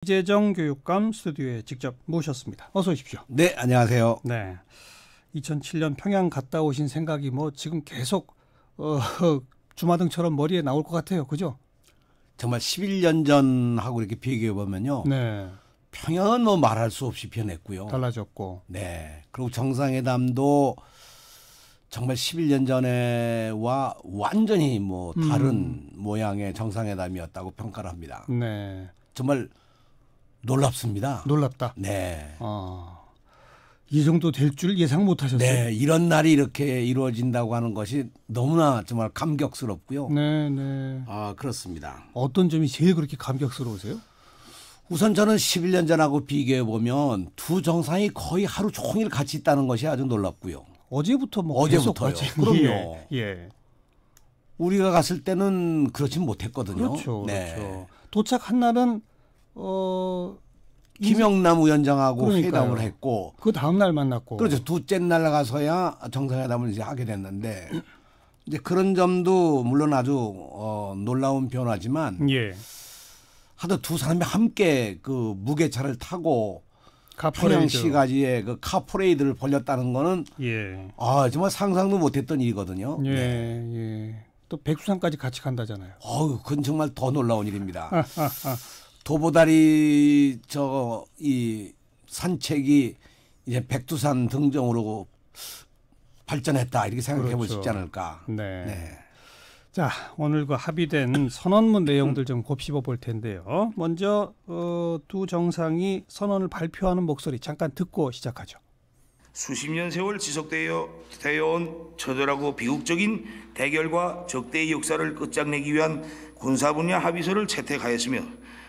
이재정 교육감 스튜디오에 직접 모셨습니다. 어서 오십시오. 네, 안녕하세요. 네, 2007년 평양 갔다 오신 생각이 뭐 지금 계속 주마등처럼 머리에 나올 것 같아요. 그죠? 정말 11년 전하고 이렇게 비교해 보면요. 네. 평양은 뭐 말할 수 없이 변했고요. 달라졌고. 네. 그리고 정상회담도 정말 11년 전에와 완전히 뭐 다른 모양의 정상회담이었다고 평가를 합니다. 네. 정말 놀랍습니다. 놀랍다. 네. 이 정도 될 줄 예상 못 하셨어요? 네. 이런 날이 이렇게 이루어진다고 하는 것이 너무나 정말 감격스럽고요. 네, 네. 그렇습니다. 어떤 점이 제일 그렇게 감격스러우세요? 우선 저는 11년 전하고 비교해 보면 두 정상이 거의 하루 종일 같이 있다는 것이 아주 놀랍고요. 어제부터 뭐 어제부터요. 계속 그럼요. 예. 우리가 갔을 때는 그렇지 못했거든요. 그렇죠. 네. 그렇죠. 도착한 날은 김영남 위원장하고 그러니까요. 회담을 했고 그 다음 날 만났고. 그렇죠. 둘째 날 가서야 정상회담을 이제 하게 됐는데 이제 그런 점도 물론 아주 놀라운 변화지만 예. 하도 두 사람이 함께 그 무게차를 타고 카퍼레이드. 평양시가지에 그 카퍼레이드를 벌렸다는 거는 예. 정말 상상도 못했던 일이거든요. 예, 네. 예. 또 백두산까지 같이 간다잖아요. 그건 정말 더 놀라운 일입니다. 도보다리 이 산책이 이제 백두산 등정으로 발전했다 이렇게 생각해 볼 수 있지 않을까. 네. 네. 자, 오늘 그 합의된 선언문 내용들 좀 곱씹어 볼 텐데요. 먼저 두 정상이 선언을 발표하는 목소리 잠깐 듣고 시작하죠. 수십 년 세월 지속되어 온 처절하고 비극적인 대결과 적대의 역사를 끝장내기 위한 군사 분야 합의서를 채택하였으며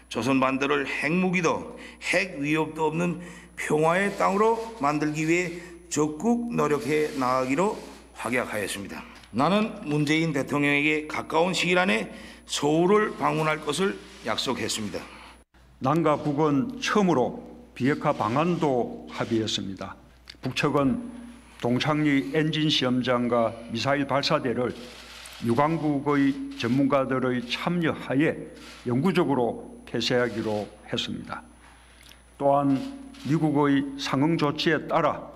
조선 반도를 핵무기도 핵 위협도 없는 평화의 땅으로 만들기 위해 적극 노력해 나가기로 확약하였습니다. 나는 문재인 대통령에게 가까운 시일 안에 서울을 방문할 것을 약속했습니다. 남과 북은 처음으로 비핵화 방안도 합의했습니다. 북측은 동창리 엔진 시험장과 미사일 발사대를 유관국의 전문가들의 참여하에 영구적으로 폐쇄하기로 했습니다. 또한 미국의 상응 조치에 따라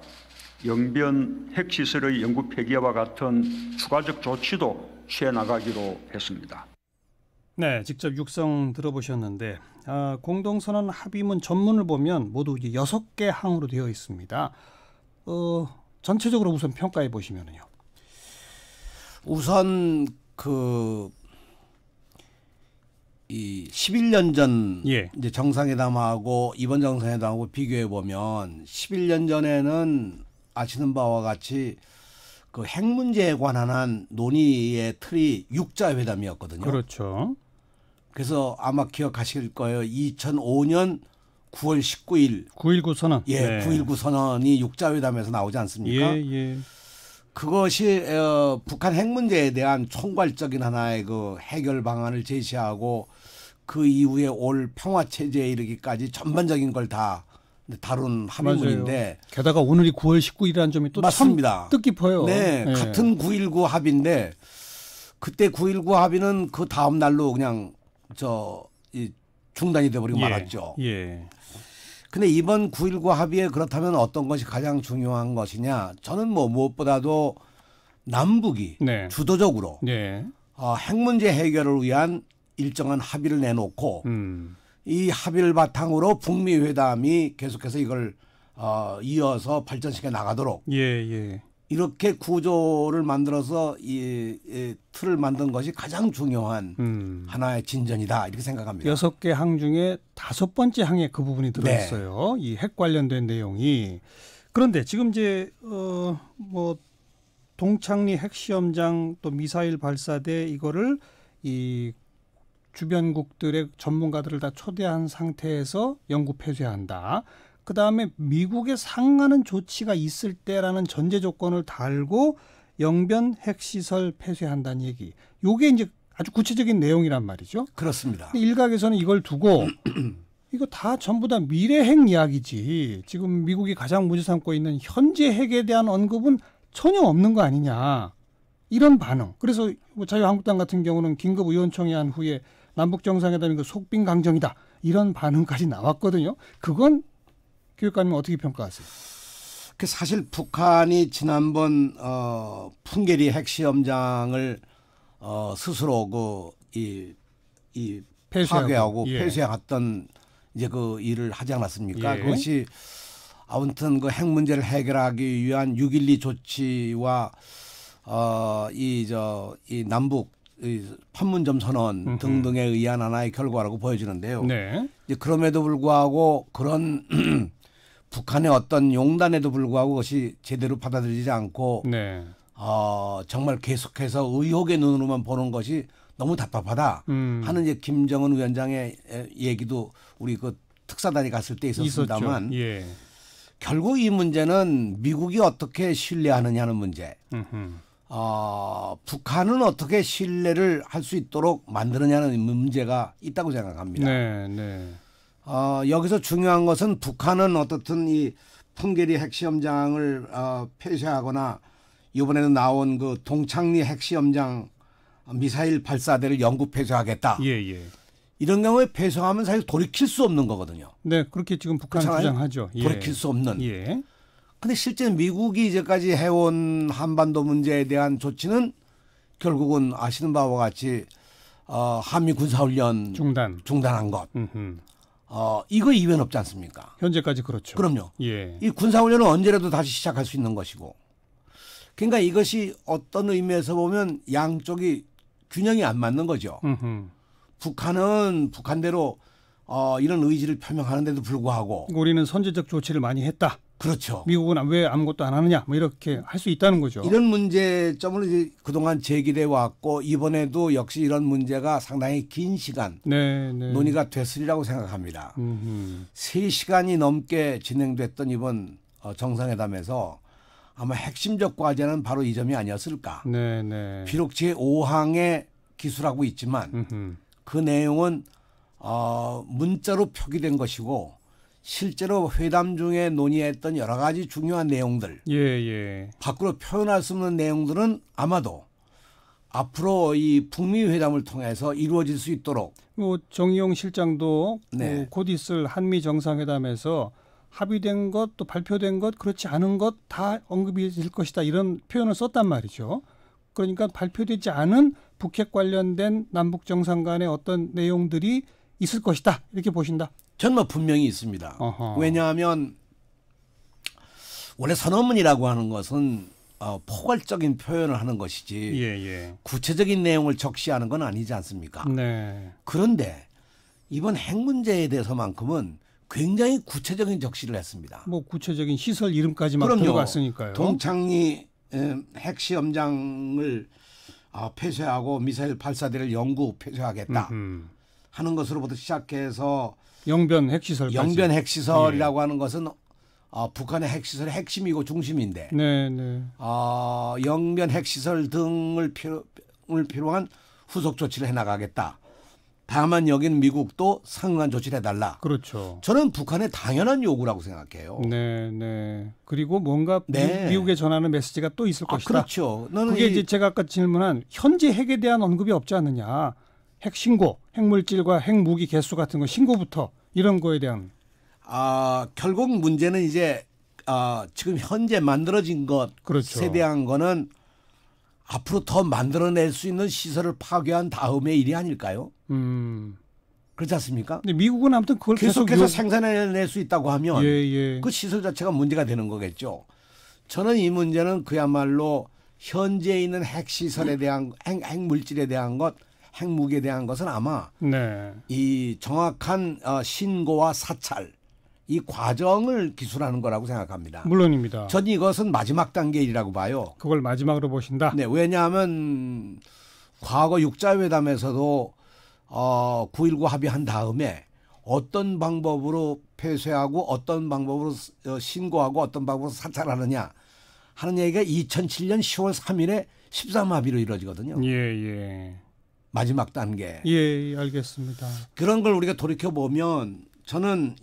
영변 핵시설의 영구 폐기와 같은 추가적 조치도 취해 나가기로 했습니다. 네, 직접 육성 들어보셨는데 공동선언 합의문 전문을 보면 모두 6개 항으로 되어 있습니다. 전체적으로 우선 평가해 보시면요. 우선 이 11년 전 이제 정상회담하고 이번 정상회담하고 비교해 보면 11년 전에는 아시는 바와 같이 그 핵 문제에 관한 논의의 틀이 육자회담이었거든요. 그렇죠. 그래서 아마 기억하실 거예요. 2005년 9월 19일 9.19 선언. 네. 9.19 선언이 육자회담에서 나오지 않습니까? 예. 그것이 북한 핵 문제에 대한 총괄적인 하나의 그 해결 방안을 제시하고 그 이후에 올 평화 체제에 이르기까지 전반적인 걸 다 다룬 합의문인데 게다가 오늘이 9월 19일이라는 점이 또 맞습니다. 참 뜻깊어요. 네, 같은 9.19 합의인데 그때 9.19 합의는 그 다음 날로 그냥 중단이 돼버리고 말았죠. 예. 근데 이번 9.19 합의에 그렇다면 어떤 것이 가장 중요한 것이냐? 저는 뭐 무엇보다도 남북이 주도적으로 핵 문제 해결을 위한 일정한 합의를 내놓고 이 합의를 바탕으로 북미 회담이 계속해서 이걸 이어서 발전시켜 나가도록 이렇게 구조를 만들어서 이 틀을 만든 것이 가장 중요한 하나의 진전이다 이렇게 생각합니다. 6개 항 중에 5번째 항에 그 부분이 들어있어요. 이 핵 관련된 내용이. 그런데 지금 이제 뭐 동창리 핵시험장 또 미사일 발사대 이거를 이 주변국들의 전문가들을 다 초대한 상태에서 영구 폐쇄한다. 그다음에 미국에 상응하는 조치가 있을 때라는 전제 조건을 달고 영변 핵시설 폐쇄한다는 얘기. 요게 이제 아주 구체적인 내용이란 말이죠. 그렇습니다. 일각에서는 이걸 두고 이거 다 전부 다 미래 핵 이야기지. 지금 미국이 가장 문제 삼고 있는 현재 핵에 대한 언급은 전혀 없는 거 아니냐. 이런 반응. 그래서 뭐 자유한국당 같은 경우는 긴급 의원총회 한 후에 남북 정상회담이 그 속빈 강정이다. 이런 반응까지 나왔거든요. 그건 교육관님 어떻게 평가하세요? 그 사실 북한이 지난번 풍계리 핵시험장을 스스로 이 파괴하고 예. 폐쇄했던 이제 그 일을 하지 않았습니까? 예. 그것이 아무튼 그 핵 문제를 해결하기 위한 6.12 조치와 이 남북 판문점 선언 등등에 의한 하나의 결과라고 보여지는데요. 네. 이제 그럼에도 불구하고 그런 북한의 어떤 용단에도 불구하고 그것이 제대로 받아들이지 않고 네. 정말 계속해서 의혹의 눈으로만 보는 것이 너무 답답하다 하는 이제 김정은 위원장의 얘기도 우리 그 특사단이 갔을 때 있었습니다만 예. 결국 이 문제는 미국이 어떻게 신뢰하느냐는 문제. 북한은 어떻게 신뢰를 할 수 있도록 만드느냐는 문제가 있다고 생각합니다. 네, 네. 여기서 중요한 것은 북한은 어떻든 이 풍계리 핵시험장을 폐쇄하거나 이번에는 나온 그 동창리 핵시험장 미사일 발사대를 영구 폐쇄하겠다. 예, 예. 이런 경우에 폐쇄하면 사실 돌이킬 수 없는 거거든요. 네, 그렇게 지금 북한은 그렇잖아요? 주장하죠. 예. 돌이킬 수 없는. 예. 근데 실제 미국이 이제까지 해온 한반도 문제에 대한 조치는 결국은 아시는 바와 같이 한미 군사훈련 중단한 것. 이거 이외는 없지 않습니까? 현재까지 그렇죠. 그럼요. 예. 이 군사훈련은 언제라도 다시 시작할 수 있는 것이고. 그러니까 이것이 어떤 의미에서 보면 양쪽이 균형이 안 맞는 거죠. 북한은 북한대로 이런 의지를 표명하는데도 불구하고 우리는 선제적 조치를 많이 했다. 그렇죠. 미국은 왜 아무것도 안 하느냐 뭐 이렇게 할 수 있다는 거죠. 이런 문제점을 이제 그동안 제기돼 왔고 이번에도 역시 이런 문제가 상당히 긴 시간 네. 논의가 됐으리라고 생각합니다. 3시간이 넘게 진행됐던 이번 정상회담에서 아마 핵심적 과제는 바로 이 점이 아니었을까. 네. 비록 제5항에 기술하고 있지만 그 내용은 문자로 표기된 것이고 실제로 회담 중에 논의했던 여러 가지 중요한 내용들 예. 밖으로 표현할 수 없는 내용들은 아마도 앞으로 이 북미 회담을 통해서 이루어질 수 있도록 정의용 실장도 네. 곧 있을 한미 정상회담에서 합의된 것 또 발표된 것 그렇지 않은 것 다 언급이 될 것이다 이런 표현을 썼단 말이죠. 그러니까 발표되지 않은 북핵 관련된 남북 정상 간의 어떤 내용들이 있을 것이다 이렇게 보신다. 저는 분명히 있습니다. 어허. 왜냐하면 원래 선언문이라고 하는 것은 포괄적인 표현을 하는 것이지 예. 구체적인 내용을 적시하는 건 아니지 않습니까? 네. 그런데 이번 핵 문제에 대해서만큼은 굉장히 구체적인 적시를 했습니다. 뭐 구체적인 시설 이름까지 막 들어갔으니까요. 동창리 핵시험장을 폐쇄하고 미사일 발사대를 영구 폐쇄하겠다 하는 것으로부터 시작해서 영변 핵시설까지. 영변 핵시설이라고 하는 것은 북한의 핵시설의 핵심이고 중심인데 네. 영변 핵시설 등을 필요한 후속 조치를 해나가겠다. 다만 여기는 미국도 상응한 조치를 해달라. 그렇죠. 저는 북한의 당연한 요구라고 생각해요. 네. 그리고 뭔가 네. 미국에 전하는 메시지가 또 있을 것이다. 그렇죠. 그게 이제 제가 아까 질문한 현재 핵에 대한 언급이 없지 않느냐. 핵 신고, 핵물질과 핵무기 개수 같은 거 신고부터 이런 거에 대한. 결국 문제는 이제 지금 현재 만들어진 것에 그렇죠. 대한 거는 앞으로 더 만들어낼 수 있는 시설을 파괴한 다음의 일이 아닐까요? 그렇지 않습니까? 근데 미국은 아무튼 그걸 계속해서 생산해낼 수 있다고 하면 예. 그 시설 자체가 문제가 되는 거겠죠. 저는 이 문제는 그야말로 현재 있는 핵시설에 대한 핵물질에 대한 것, 핵무기에 대한 것은 아마 네. 이 정확한 신고와 사찰 이 과정을 기술하는 거라고 생각합니다. 물론입니다. 전 이것은 마지막 단계이라고 봐요. 그걸 마지막으로 보신다? 네, 왜냐하면 과거 육자회담에서도 9.19 합의한 다음에 어떤 방법으로 폐쇄하고 어떤 방법으로 신고하고 어떤 방법으로 사찰하느냐 하는 얘기가 2007년 10월 3일에 13합의로 이루어지거든요. 예. 마지막 단계. 예, 알겠습니다. 그런 걸 우리가 돌이켜 보면 저는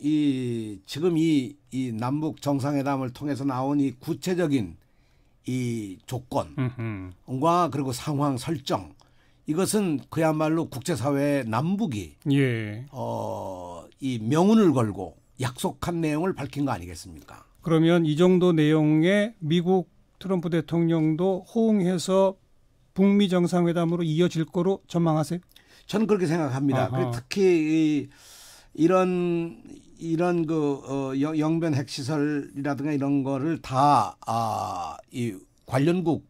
지금 이 남북 정상회담을 통해서 나온 이 구체적인 이 조건과 그리고 상황 설정 이것은 그야말로 국제사회의 남북이 예. 이 명운을 걸고 약속한 내용을 밝힌 거 아니겠습니까? 그러면 이 정도 내용에 미국 트럼프 대통령도 호응해서 북미 정상회담으로 이어질 거로 전망하세요? 저는 그렇게 생각합니다. 특히 이런 그 영변 핵시설이라든가 이런 거를 다 이 관련국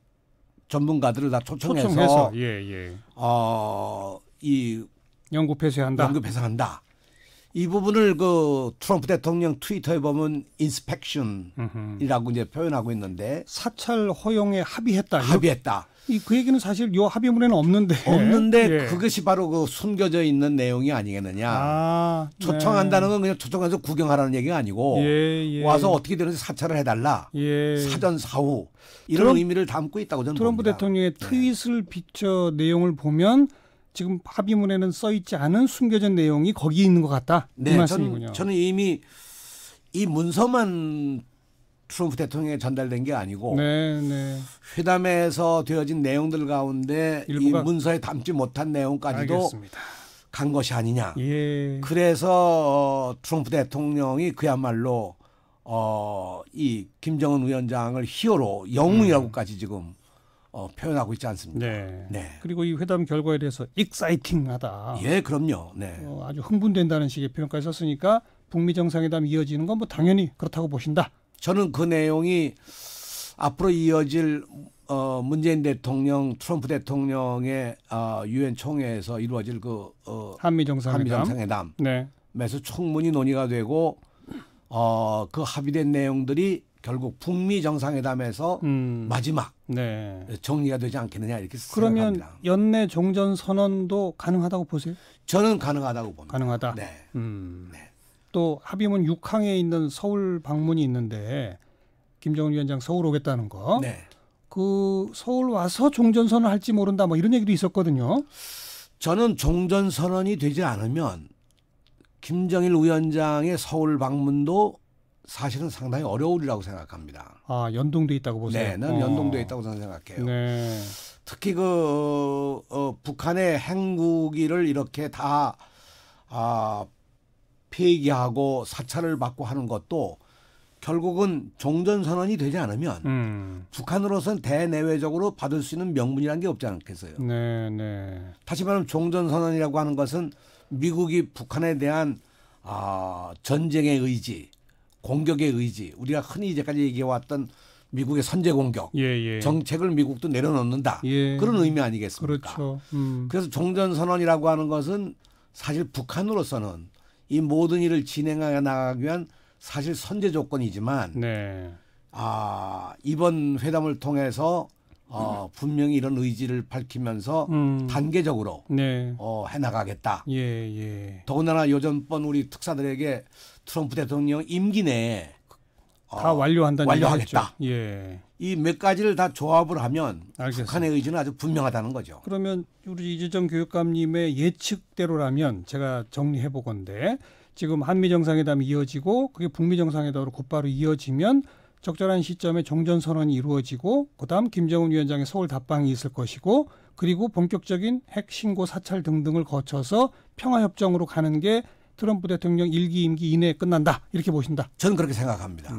전문가들을 다 초청해서 이 영구 폐쇄한다. 이 부분을 그 트럼프 대통령 트위터에 보면 인스펙션이라고 이제 표현하고 있는데 사찰 허용에 합의했다. 그 얘기는 사실 요 합의문에는 없는데 예. 그것이 바로 그 숨겨져 있는 내용이 아니겠느냐. 초청한다는 건 그냥 초청해서 구경하라는 얘기가 아니고 와서 어떻게 되는지 사찰을 해달라. 사전 사후 이런 의미를 담고 있다고 저는 트럼프 봅니다. 대통령의 트윗을 비춰 내용을 보면 지금 합의문에는 써 있지 않은 숨겨진 내용이 거기 있는 것 같다. 네, 저는 이미 이 문서만 트럼프 대통령에 전달된 게 아니고 회담에서 되어진 내용들 가운데 이 문서에 담지 못한 내용까지도 알겠습니다. 간 것이 아니냐. 그래서 트럼프 대통령이 그야말로 이 김정은 위원장을 히어로 영웅이라고까지 지금 표현하고 있지 않습니까? 네. 그리고 이 회담 결과에 대해서 익사이팅하다. 예, 그럼요. 아주 흥분된다는 식의 표현까지 썼으니까 북미 정상회담 이어지는 건 뭐 당연히 그렇다고 보신다. 저는 그 내용이 앞으로 이어질 문재인 대통령, 트럼프 대통령의 유엔 총회에서 이루어질 그 한미 정상회담. 에서 충분히 논의가 되고 그 합의된 내용들이 결국 북미 정상회담에서 마지막 정리가 되지 않겠느냐 이렇게 그러면 생각합니다. 연내 종전 선언도 가능하다고 보세요? 저는 가능하다고 봅니다. 가능하다. 또 합의문 6항에 있는 서울 방문이 있는데 김정은 위원장 서울 오겠다는 거. 그 서울 와서 종전 선언 할지 모른다 뭐 이런 얘기도 있었거든요. 저는 종전 선언이 되지 않으면 김정일 위원장의 서울 방문도 사실은 상당히 어려우리라고 생각합니다. 연동돼 있다고 보세요. 네, 난 연동돼 있다고 저는 생각해요. 특히 그 북한의 핵무기를 이렇게 다 폐기하고 사찰을 받고 하는 것도 결국은 종전선언이 되지 않으면 북한으로서는 대내외적으로 받을 수 있는 명분이라는 게 없지 않겠어요. 다시 말하면 종전선언이라고 하는 것은 미국이 북한에 대한 전쟁의 의지, 공격의 의지, 우리가 흔히 이제까지 얘기해왔던 미국의 선제 공격 정책을 미국도 내려놓는다. 그런 의미 아니겠습니까? 그렇죠. 그래서 종전선언이라고 하는 것은 사실 북한으로서는 이 모든 일을 진행해 나가기 위한 사실 선제 조건이지만 이번 회담을 통해서 분명히 이런 의지를 밝히면서 단계적으로 해나가겠다. 더군다나 요전번 우리 특사들에게 트럼프 대통령 임기 내에 다 완료하겠다. 이 몇 가지를 다 조합을 하면 알겠습니다. 북한의 의지는 아주 분명하다는 거죠. 그러면 우리 이재정 교육감님의 예측대로라면 제가 정리해 보건데 지금 한미 정상회담이 이어지고 그게 북미 정상회담으로 곧바로 이어지면 적절한 시점에 종전선언이 이루어지고 그다음 김정은 위원장의 서울 답방이 있을 것이고 그리고 본격적인 핵 신고 사찰 등등을 거쳐서 평화협정으로 가는 게 트럼프 대통령 1기 임기 이내에 끝난다 이렇게 보신다. 저는 그렇게 생각합니다.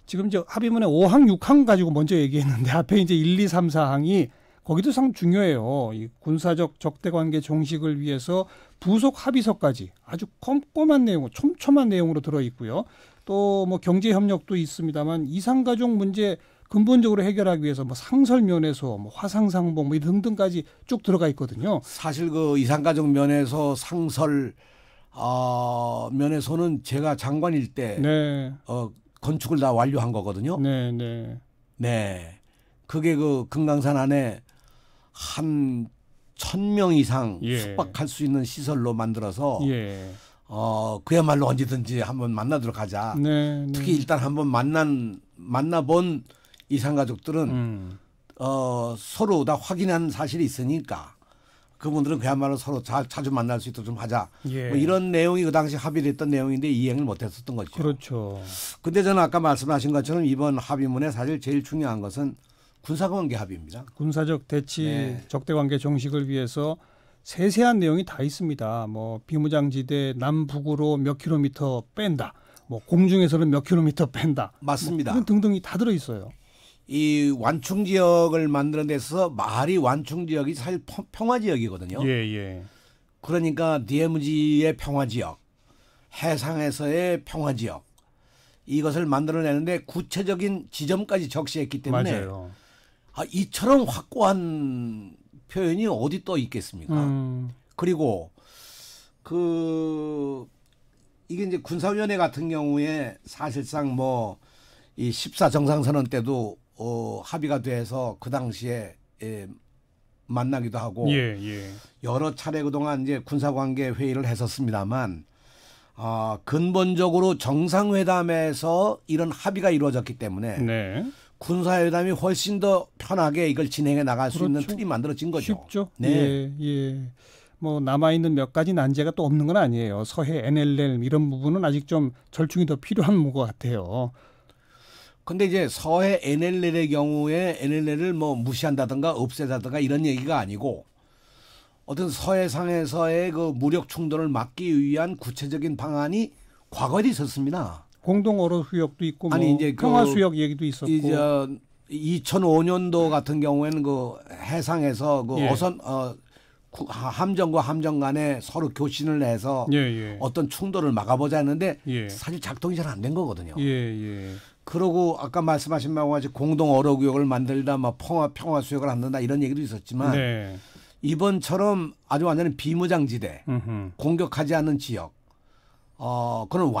지금 저 합의문에 5항, 6항 가지고 먼저 얘기했는데 앞에 이제 1, 2, 3, 4항이 거기도 상 중요해요. 이 군사적 적대관계 종식을 위해서 부속 합의서까지 아주 꼼꼼한 내용, 촘촘한 내용으로 들어 있고요. 또 뭐 경제 협력도 있습니다만 이산가족 문제 근본적으로 해결하기 위해서 뭐 상설 면에서 뭐 화상상봉 뭐 등등까지 쭉 들어가 있거든요. 사실 그 이산가족 면에서 상설 면에서는 제가 장관일 때 건축을 다 완료한 거거든요. 그게 그 금강산 안에 한 1,000명 이상 숙박할 수 있는 시설로 만들어서 그야말로 언제든지 한번 만나도록 하자. 특히 일단 한번 만나본 이산가족들은 서로 다 확인한 사실이 있으니까 그분들은 그야말로 서로 자주 만날 수 있도록 좀 하자. 뭐 이런 내용이 그 당시 합의됐던 내용인데 이행을 못했었던 거죠. 그렇죠. 근데 저는 아까 말씀하신 것처럼 이번 합의문에 사실 제일 중요한 것은 군사관계 합의입니다. 군사적 대치 네. 적대관계 종식을 위해서 세세한 내용이 다 있습니다. 뭐 비무장지대 남북으로 몇 킬로미터 뺀다. 뭐 공중에서는 몇 킬로미터 뺀다. 맞습니다. 뭐 등등이 다 들어 있어요. 이 완충 지역을 만드는 데서 말이 완충 지역이 사실 평화 지역이거든요. 예, 예. 그러니까 DMZ의 평화 지역, 해상에서의 평화 지역 이것을 만들어내는데 구체적인 지점까지 적시했기 때문에 맞아요. 이처럼 확고한 표현이 어디 또 있겠습니까? 그리고 이게 이제 군사위원회 같은 경우에 사실상 뭐 이 14 정상선언 때도 합의가 돼서 그 당시에 만나기도 하고 예, 예. 여러 차례 그동안 이제 군사관계 회의를 했었습니다만 근본적으로 정상회담에서 이런 합의가 이루어졌기 때문에 네. 군사회담이 훨씬 더 편하게 이걸 진행해 나갈 수 있는 그렇죠. 틀이 만들어진 거죠. 쉽죠. 네. 예, 예. 뭐 남아있는 몇 가지 난제가 또 없는 건 아니에요. 서해 NLL 이런 부분은 아직 좀 절충이 더 필요한 것 같아요. 근데 이제 서해 NLL의 경우에 NLL을 뭐 무시한다든가 없애다든가 이런 얘기가 아니고 어떤 서해상에서의 그 무력 충돌을 막기 위한 구체적인 방안이 과거에도 있었습니다. 공동 어로 수역도 있고 뭐 아니 이제 평화 수역 얘기도 있었고. 이제 2005년도 같은 경우에는 그 해상에서 그 예. 어선 함정과 함정 간에 서로 교신을 해서 예, 예. 어떤 충돌을 막아보자 했는데 예. 사실 작동이 잘 안 된 거거든요. 예, 예. 그러고 아까 말씀하신 바와 같이 공동 어로 구역을 만들다 뭐 평화 수역을 한다 이런 얘기도 있었지만 네. 이번처럼 아주 완전히 비무장지대 공격하지 않는 지역 그런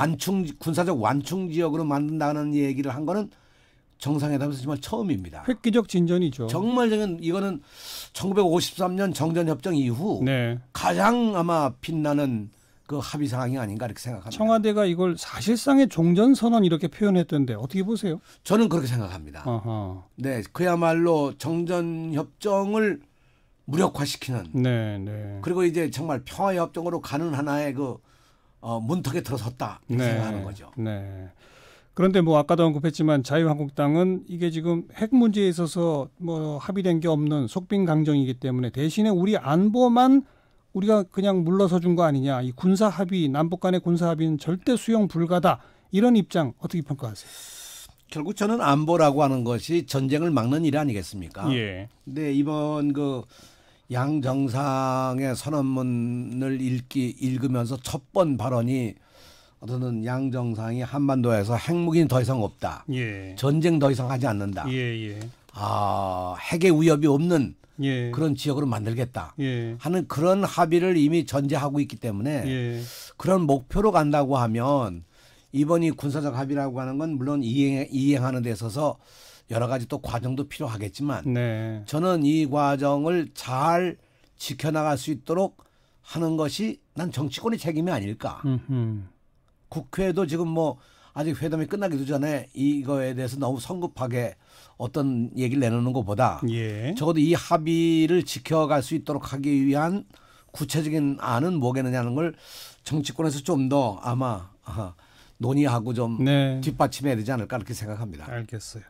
군사적 완충 지역으로 만든다는 얘기를 한 거는 정상회담에서 정말 처음입니다. 획기적 진전이죠. 정말 이거는 1953년 정전협정 이후 네. 가장 아마 빛나는 그 합의 상황이 아닌가 이렇게 생각합니다. 청와대가 이걸 사실상의 종전선언 이렇게 표현했던데 어떻게 보세요? 저는 그렇게 생각합니다. 어허. 네, 그야말로 정전협정을 무력화시키는 네, 네. 그리고 이제 정말 평화협정으로 가는 하나의 그 문턱에 들어섰다 이렇게 네, 생각하는 거죠. 네. 그런데 뭐 아까도 언급했지만 자유한국당은 이게 지금 핵 문제에 있어서 뭐 합의된 게 없는 속빈강정이기 때문에 대신에 우리 안보만 우리가 그냥 물러서 준 거 아니냐. 이 군사 합의, 남북 간의 군사 합의는 절대 수용 불가다. 이런 입장 어떻게 평가하세요? 결국 저는 안보라고 하는 것이 전쟁을 막는 일 아니겠습니까? 예. 근데 이번 그 양 정상의 선언문을 읽으면서 첫 번 발언이 어떤 양 정상이 한반도에서 핵무기는 더 이상 없다. 예. 전쟁 더 이상 하지 않는다. 예, 예. 핵의 위협이 없는 예. 그런 지역으로 만들겠다 예. 하는 그런 합의를 이미 전제하고 있기 때문에 예. 그런 목표로 간다고 하면 이번이 군사적 합의라고 하는 건 물론 이행하는 데 있어서 여러 가지 또 과정도 필요하겠지만 네. 저는 이 과정을 잘 지켜나갈 수 있도록 하는 것이 난 정치권의 책임이 아닐까. 국회도 지금 뭐 아직 회담이 끝나기도 전에 이거에 대해서 너무 성급하게 어떤 얘기를 내놓는 것보다 예. 적어도 이 합의를 지켜갈 수 있도록 하기 위한 구체적인 안은 뭐겠느냐는 걸 정치권에서 좀 더 아마 논의하고 좀 네. 뒷받침해야 되지 않을까 그렇게 생각합니다. 알겠어요.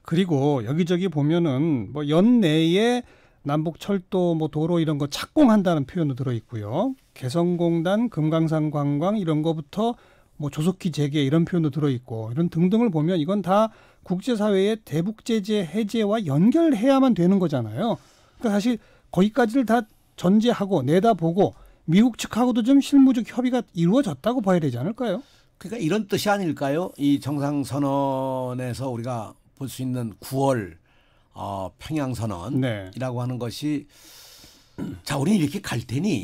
그리고 여기저기 보면은 뭐 연내에 남북 철도 뭐 도로 이런 거 착공한다는 표현도 들어 있고요. 개성공단, 금강산 관광 이런 거부터 뭐 조속히 재개 이런 표현도 들어 있고 이런 등등을 보면 이건 다 국제사회의 대북 제재 해제와 연결해야만 되는 거잖아요. 그러니까 사실 거기까지를 다 전제하고 내다보고 미국 측하고도 좀 실무적 협의가 이루어졌다고 봐야 되지 않을까요? 그러니까 이런 뜻이 아닐까요? 이 정상선언에서 우리가 볼 수 있는 9월 평양선언이라고 네. 하는 것이 자, 우리는 이렇게 갈 테니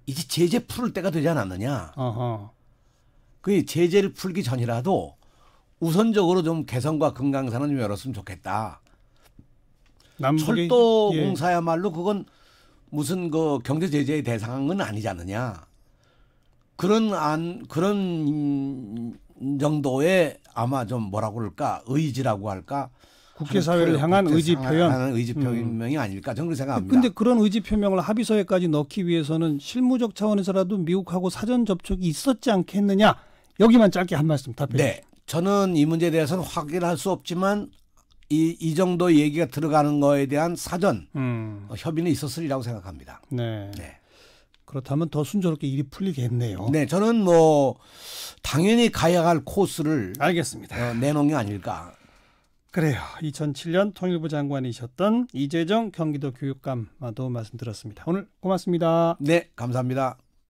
이제 제재 풀을 때가 되지 않았느냐. 어허. 그 제재를 풀기 전이라도 우선적으로 좀 개성과 금강산은 좀 열었으면 좋겠다. 철도 예. 공사야말로 그건 무슨 그 경제 제재의 대상은 아니지 않느냐. 그런 정도의 아마 좀 뭐라고 그럴까 의지라고 할까. 국제사회를 향한 의지 표현. 하는 의지 표명이 아닐까 저는 그렇게 생각합니다. 그런데 그런 의지 표명을 합의서에까지 넣기 위해서는 실무적 차원에서라도 미국하고 사전 접촉이 있었지 않겠느냐. 여기만 짧게 한 말씀 답해 주시죠. 네. 저는 이 문제에 대해서는 확인할 수 없지만 이 정도 얘기가 들어가는 거에 대한 사전 협의는 있었으리라고 생각합니다. 네. 그렇다면 더 순조롭게 일이 풀리겠네요. 네, 저는 뭐 당연히 가야 할 코스를 알겠습니다. 내놓은 게 아닐까. 그래요. 2007년 통일부 장관이셨던 이재정 경기도 교육감도 말씀 들었습니다. 오늘 고맙습니다. 네, 감사합니다.